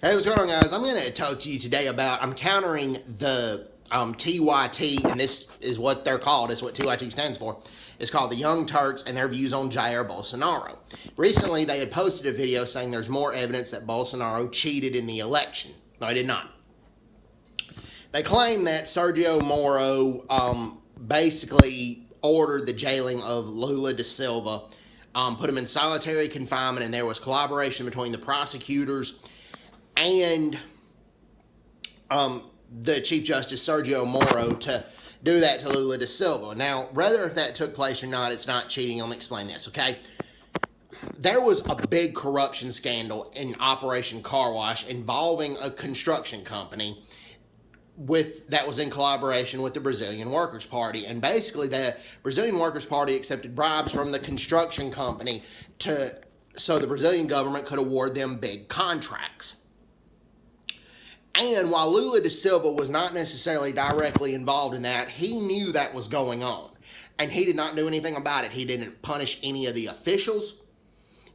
Hey, what's going on, guys? I'm going to talk to you today about, I'm countering the TYT, and this is what they're called. It's what TYT stands for. It's called the Young Turks and their views on Jair Bolsonaro. Recently, they had posted a video saying there's more evidence that Bolsonaro cheated in the election. No, he did not. They claim that Sergio Moro basically ordered the jailing of Lula da Silva, put him in solitary confinement, and there was collaboration between the prosecutors and the Chief Justice Sergio Moro to do that to Lula da Silva. Now, whether if that took place or not, it's not cheating. Let me explain this, okay? There was a big corruption scandal in Operation Car Wash involving a construction company that was in collaboration with the Brazilian Workers' Party. And basically, the Brazilian Workers' Party accepted bribes from the construction company so the Brazilian government could award them big contracts. And while Lula da Silva was not necessarily directly involved in that, he knew that was going on. And he did not do anything about it. He didn't punish any of the officials.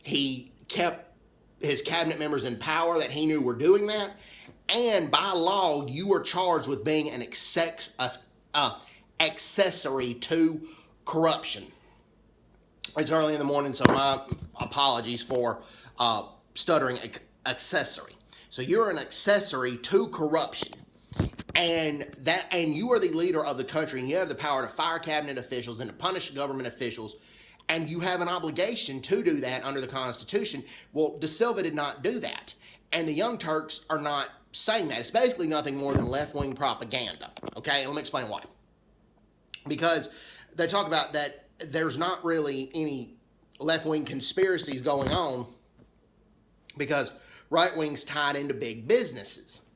He kept his cabinet members in power that he knew were doing that. And by law, you were charged with being an accessory to corruption. It's early in the morning, so my apologies for stuttering accessory. So you're an accessory to corruption, and you are the leader of the country, and you have the power to fire cabinet officials and to punish government officials, and you have an obligation to do that under the Constitution. Well, da Silva did not do that, and the Young Turks are not saying that. It's basically nothing more than left-wing propaganda, okay? And let me explain why. Because they talk about that there's not really any left-wing conspiracies going on because right-wing's tied into big businesses.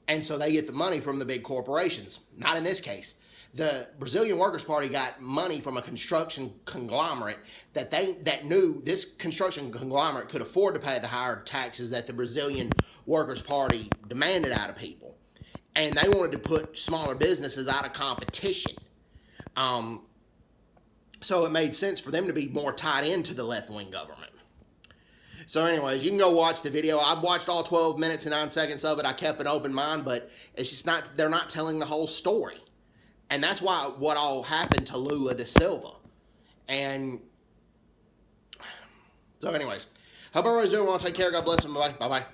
And so they get the money from the big corporations. Not in this case. The Brazilian Workers' Party got money from a construction conglomerate that knew this construction conglomerate could afford to pay the higher taxes that the Brazilian Workers' Party demanded out of people. And they wanted to put smaller businesses out of competition. So it made sense for them to be more tied into the left-wing government. So anyways, you can go watch the video. I've watched all 12 minutes and 9 seconds of it. I kept an open mind, but it's just not, they're not telling the whole story. And that's why what all happened to Lula da Silva. And so anyways, hope everybody's doing well. Take care. God bless them. Bye-bye. Bye-bye.